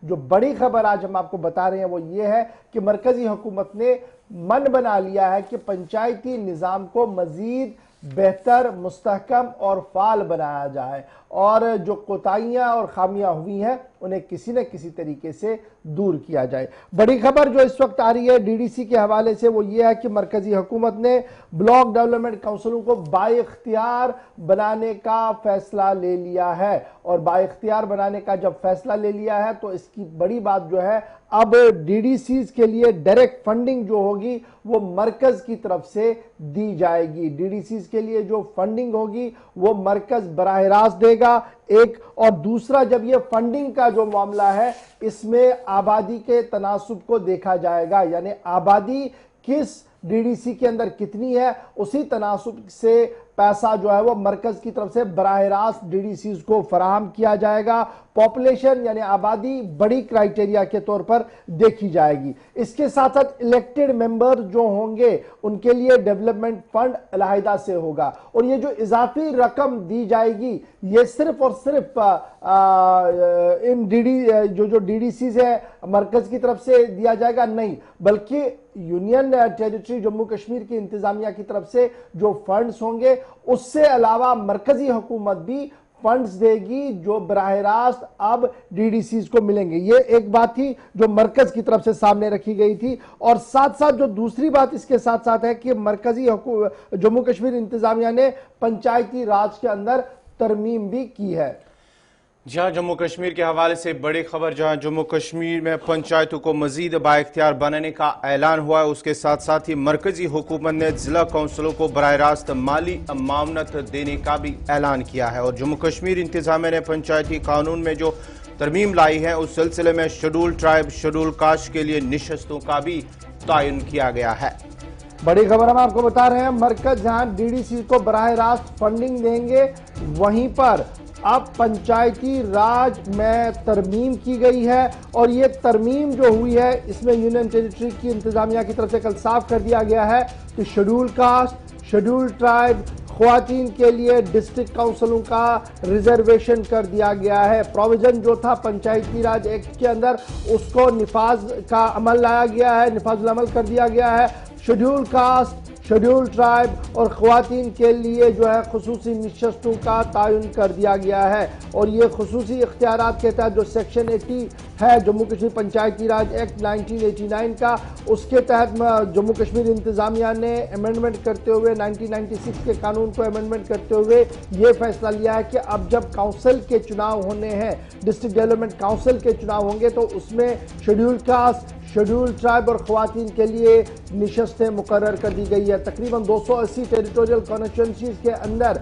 جو بڑی خبر آج ہم آپ کو بتا رہے ہیں وہ یہ ہے کہ مرکزی حکومت نے من بنا لیا ہے کہ پنچایتی نظام کو مزید بہتر، مستحکم اور فعال بنایا جائے، اور جو کوتاہیاں اور خامیاں ہوئی ہیں انہیں کسی نہ کسی طریقے سے دور کیا جائے۔ بڑی خبر جو اس وقت آ رہی ہے ڈی ڈی سی کے حوالے سے وہ یہ ہے کہ مرکزی حکومت نے بلاک ڈیولپمنٹ کونسلوں کو بااختیار بنانے کا فیصلہ لے لیا ہے، اور بااختیار بنانے کا جب فیصلہ لے لیا ہے تو اس کی بڑی بات جو ہے اب ڈی ڈی سیز کے لیے ڈائریکٹ فنڈنگ جو ہوگی وہ مرکز کی طرف سے دی جائے گی۔ ڈی ڈی سیز کے لیے جو فنڈنگ ہوگی وہ مرکز براہ راست دے گا، ایک، اور دوسرا جب یہ فنڈنگ کا جو معاملہ ہے اس میں آبادی کے تناسب کو دیکھا جائے گا، یعنی آبادی کس ڈی ڈی سی کے اندر کتنی ہے اسی تناسب سے پیسہ جو ہے وہ مرکز کی طرف سے براہ راست ڈی ڈی سیز کو فراہم کیا جائے گا۔ پاپولیشن یعنی آبادی بڑی کرائیٹیریا کے طور پر دیکھی جائے گی۔ اس کے ساتھ ساتھ الیکٹڈ ممبر جو ہوں گے ان کے لیے ڈیولپمنٹ فنڈ علیحدہ سے ہوگا، اور یہ جو اضافی رقم دی جائے گی یہ صرف اور صرف ان جو ڈی ڈی سیز ہے مرکز کی طرف سے دیا جائے گا نہیں، بلکہ یونین ٹیریٹری جموں کشمیر کی انتظامیہ کی طرف سے جو فنڈز ہوں گے اس سے علاوہ مرکزی حکومت بھی فنڈز دے گی جو براہ راست اب ڈی ڈی سیز کو ملیں گے۔ یہ ایک بات تھی جو مرکز کی طرف سے سامنے رکھی گئی تھی، اور ساتھ ساتھ جو دوسری بات اس کے ساتھ ساتھ ہے کہ مرکزی جموں کشمیر انتظامیہ نے پنچایتی راج کے اندر ترمیم بھی کی ہے۔ جہاں جموں کشمیر کے حوالے سے بڑی خبر، جہاں جموں کشمیر میں پنچایتوں کو مزید بااختیار بنانے کا اعلان ہوا ہے، اس کے ساتھ ساتھ ہی مرکزی حکومت نے ضلع کونسلوں کو براہ راست مالی معاونت دینے کا بھی اعلان کیا ہے، اور جموں کشمیر انتظامیہ نے پنچایتی قانون میں جو ترمیم لائی ہے اس سلسلے میں شیڈول ٹرائب، شیڈول کاسٹ کے لیے نشستوں کا بھی تعین کیا گیا ہے۔ بڑی خبر ہم آپ کو بتا رہے ہیں، مرکز جہاں ڈی ڈی سی کو براہ راست فنڈنگ دیں گے وہیں پر اب پنچایتی راج میں ترمیم کی گئی ہے، اور یہ ترمیم جو ہوئی ہے اس میں یونین ٹیریٹری کی انتظامیہ کی طرف سے کل صاف کر دیا گیا ہے کہ شیڈول کاسٹ، شیڈول ٹرائب، خواتین کے لیے ڈسٹرکٹ کونسلوں کا ریزرویشن کر دیا گیا ہے۔ پروویژن جو تھا پنچایتی راج ایکٹ کے اندر اس کو نفاذ کا عمل لایا گیا ہے، نفاذ العمل کر دیا گیا ہے۔ شیڈول کاسٹ، شیڈول ٹرائب اور خواتین کے لیے جو ہے خصوصی نشستوں کا تعین کر دیا گیا ہے، اور یہ خصوصی اختیارات کے تحت جو سیکشن 80 ہے جموں کشمیر پنچایتی راج ایکٹ 1989 کا، اس کے تحت جموں کشمیر انتظامیہ نے امینڈمنٹ کرتے ہوئے 1996 کے قانون کو امینڈمنٹ کرتے ہوئے یہ فیصلہ لیا ہے کہ اب جب کونسل کے چناؤ ہونے ہیں، ڈسٹرکٹ ڈیولپمنٹ کونسل کے چناؤ ہوں گے تو اس میں شیڈول کاسٹ، شیڈول ٹرائب اور خواتین کے لیے نشستیں مقرر کر دی گئی ہے۔ تقریباً 280 ٹیریٹوریل کانسٹیچوئنسیز کے اندر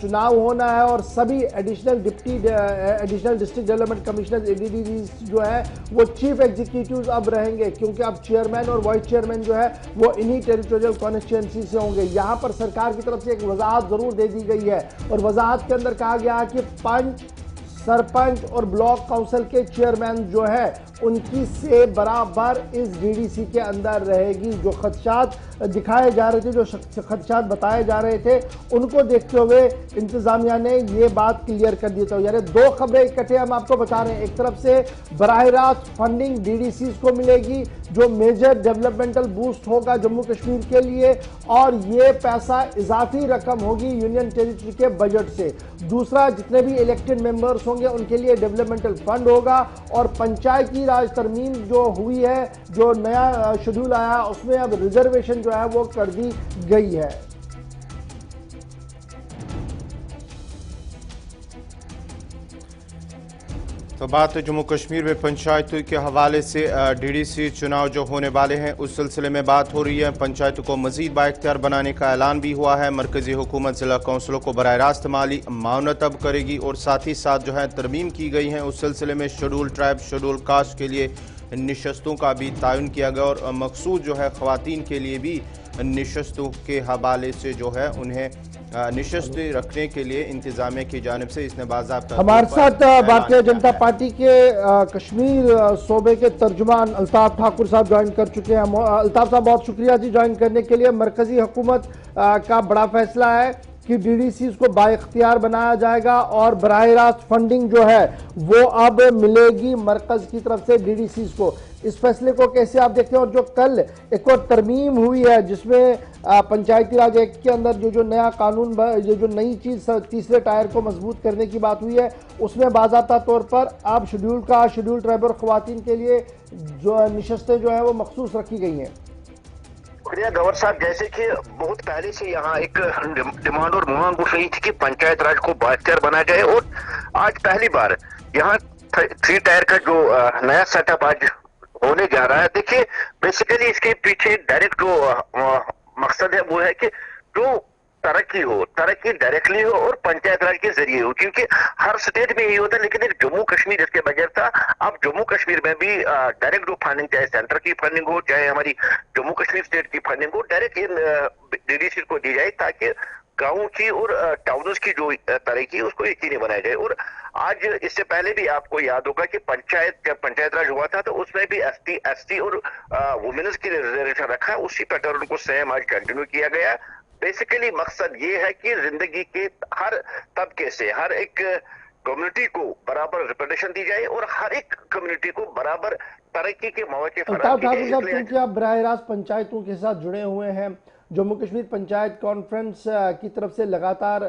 چناؤ ہونا ہے، اور سبھی additional district development commissioner ADDs جو ہے وہ چیف ایگزیکٹیوز اب رہیں گے، کیونکہ اب چیئرمین اور وائس چیئرمین جو ہے وہ انہی ٹیریٹوریل کانسٹیچوئنسی سے ہوں گے۔ یہاں پر سرکار کی طرف سے ایک وضاحت ضرور دے دی گئی ہے، اور وضاحت کے اندر کہا گیا کہ پنچ، سرپنچ اور بلاک کونسل کے چیئرمین جو ہے ان کی سے برابر اس ڈی ڈی سی کے اندر رہے گی۔ جو خدشات دکھائے جا رہے تھے، جو خدشات بتائے جا رہے تھے، ان کو دیکھتے ہوئے انتظامیہ نے یہ بات کلیئر کر دی تھی۔ یعنی دو خبریں اکٹھے ہم آپ کو بتا رہے ہیں، ایک طرف سے براہ راست فنڈنگ ڈی ڈی سیز کو ملے گی جو میجر ڈیولپمنٹل بوسٹ ہوگا جموں کشمیر کے لیے، اور یہ پیسہ اضافی رقم ہوگی یونین ٹیریٹری کے بجٹ سے۔ دوسرا، جتنے بھی الیکٹڈ ممبرز ہوں گے ان کے لیے ڈیولپمنٹل فنڈ ہوگا، اور پنچایتی راج ترمیم جو ہوئی ہے، جو نیا شیڈول آیا اس میں اب ریزرویشن جو ہے وہ کر دی گئی ہے۔ تو بات جموں کشمیر میں پنچایتوں کے حوالے سے ڈی ڈی سی چناؤ جو ہونے والے ہیں اس سلسلے میں بات ہو رہی ہے۔ پنچایتوں کو مزید بااختیار بنانے کا اعلان بھی ہوا ہے۔ مرکزی حکومت ضلع کونسلوں کو براہ راست مالی معاونت اب کرے گی، اور ساتھ ہی ساتھ جو ہے ترمیم کی گئی ہیں اس سلسلے میں شیڈول ٹرائب، شیڈول کاسٹ کے لیے نشستوں کا بھی تعین کیا گیا، اور مقصود جو ہے خواتین کے لیے بھی نشستوں کے حوالے سے جو ہے انہیں نشست رکھنے کے لیے انتظامیہ کی جانب سے اس نے باضابطہ ہمارے ساتھ بھارتیہ جنتا پارٹی کے کشمیر صوبے کے ترجمان الطاف ٹھاکر صاحب جوائن کر چکے ہیں۔ الطاف صاحب بہت شکریہ جی جوائن کرنے کے لیے۔ مرکزی حکومت کا بڑا فیصلہ ہے کہ DDCs کو بااختیار بنایا جائے گا اور براہ راست فنڈنگ جو ہے وہ اب ملے گی مرکز کی طرف سے DDCs کو. اس فیصلے کو کیسے آپ دیکھتے ہیں؟ اور جو کل ایک اور ترمیم ہوئی ہے جس میں پنچایتی راج ایکٹ کے اندر جو نیا قانون یہ جو نئی چیز تیسرے ٹائر کو مضبوط کرنے کی بات ہوئی ہے، اس میں باضابطہ طور پر اب شیڈول ٹرائبل خواتین کے لیے جو نشستیں جو ہیں وہ مخصوص رکھی گئی ہیں. شکریہ گور صاحب. جیسے کہ بہت پہلے سے یہاں ایک ڈیمانڈ اور مانگ اٹھ رہی تھی کہ پنچایت راج کو بااختیار بنا جائے، اور آج پہلی بار یہاں 3 ٹائر کا جو نیا سیٹ اپ آج ہونے جا رہا ہے. دیکھیے بیسیکلی اس کے پیچھے ڈائریکٹ جو مقصد ہے وہ ہے کہ جو ترقی ڈائریکٹلی ہو اور پنچایت راج کے ذریعے ہو، کیونکہ ہر سٹیٹ میں یہی ہوتا ہے. لیکن ایک جموں کشمیر اس کے بغیر تھا. اب جموں کشمیر میں بھی ڈائریکٹ جو فنڈنگ، چاہے سینٹر کی فنڈنگ ہو چاہے ہماری جموں کشمیر اسٹیٹ کی فنڈنگ ہو، ڈائریکٹ DDC کو دی جائے تاکہ گاؤں کی اور ٹاؤنز کی جو ترقی اس کو یقینی بنایا جائے. اور آج اس سے پہلے بھی آپ کو یاد ہوگا کہ پنچایت راج ہوا تھا تو اس میں بھی ST اور وومنز کی ریزرویشن رکھا، اسی پیٹرن کو سیم آج کنٹینیو کیا گیا. بیسیکلی مقصد یہ ہے کہ زندگی کے ہر طبقے سے ہر ایک کمیونٹی کو برابر ریپریزنٹیشن دی جائے اور ہر ایک کمیونٹی کو برابر ترقی کے مواقع فراہم الطاف کیے ٹھاکر صاحب، جائے. چونکہ آپ براہ راست پنچایتوں کے ساتھ جڑے ہوئے ہیں، جموں کشمیر پنچایت کانفرنس کی طرف سے لگاتار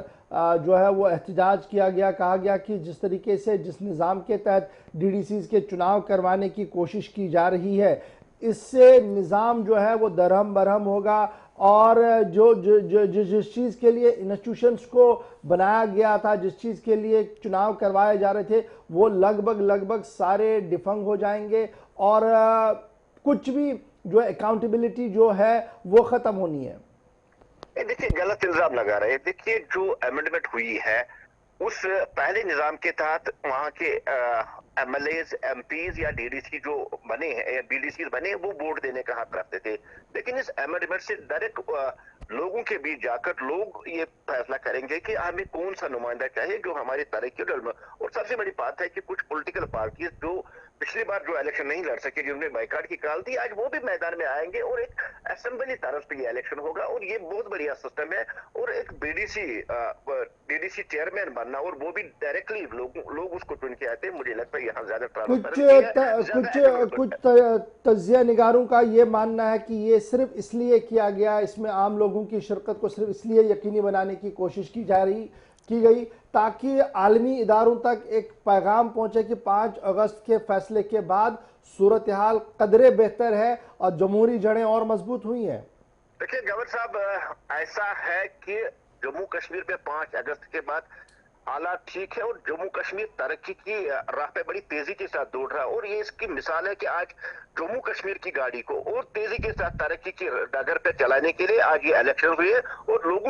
جو ہے وہ احتجاج کیا گیا، کہا گیا کہ جس طریقے سے جس نظام کے تحت DDCs کے چناؤ کروانے کی کوشش کی جا رہی ہے، اس سے نظام جو ہے وہ درہم برہم ہوگا، اور جس چیز کے لیے انسٹیٹیوشنز کو بنایا گیا تھا، جس چیز کے لیے چناؤ کروائے جا رہے تھے، وہ لگ بھگ سارے ڈیفنگ ہو جائیں گے، اور کچھ بھی جو اکاؤنٹیبلٹی جو ہے وہ ختم ہونی ہے. دیکھیے غلط الزام لگا رہے. دیکھیے جو امینڈمنٹ ہوئی ہے اس پہلے نظام کے تحت وہاں کے MLAs MPs یا DDC جو بنے ہیں BDCs بنے وہ ووٹ دینے کا حق رکھتے تھے. لیکن اس امینڈمنٹ سے ڈائریکٹ لوگوں کے بیچ جا کر لوگ یہ فیصلہ کریں گے کہ ہمیں کون سا نمائندہ چاہیے جو ہماری ترقی. اور سب سے بڑی بات ہے کہ کچھ پولیٹیکل پارٹیز جو پچھلی بار جو الیکشن نہیں لڑ سکے، جنہوں نے بائیکاٹ کی کال دی، آج وہ بھی میدان میں آئیں گے اور ایک اسمبلی طرف پہ یہ الیکشن ہوگا. اور یہ بہت بڑھیا سسٹم ہے. اور ایک DDC چیئرمین بننا اور وہ بھی ڈائریکٹلی لوگ اس کو چن کے آتے ہیں، مجھے لگتا ہے یہاں زیادہ کچھ تجزیہ نگاروں کا یہ ماننا ہے کہ یہ صرف اس لیے کیا گیا، اس میں عام لوگوں کی شرکت کو صرف اس لیے یقینی بنانے کی کوشش کی گئی تاکہ عالمی اداروں تک ایک پیغام پہنچے کہ 5 اگست کے فیصلے کے بعد صورتحال قدرے بہتر ہے اور جمہوری جڑیں اور مضبوط ہوئی ہیں. دیکھیے گور صاحب، ایسا ہے کہ جموں کشمیر میں 5 اگست کے بعد حالات ٹھیک ہے اور جموں کشمیر ترقی کی راہ پہ بڑی تیزی کے ساتھ دوڑ رہا ہے. اور یہ اس کی مثال ہے کہ آج جموں کشمیر کی گاڑی کو اور تیزی کے ساتھ ترقی کی ڈگر پہ چلانے کے لیے آج یہ الیکشن ہوئے اور لوگوں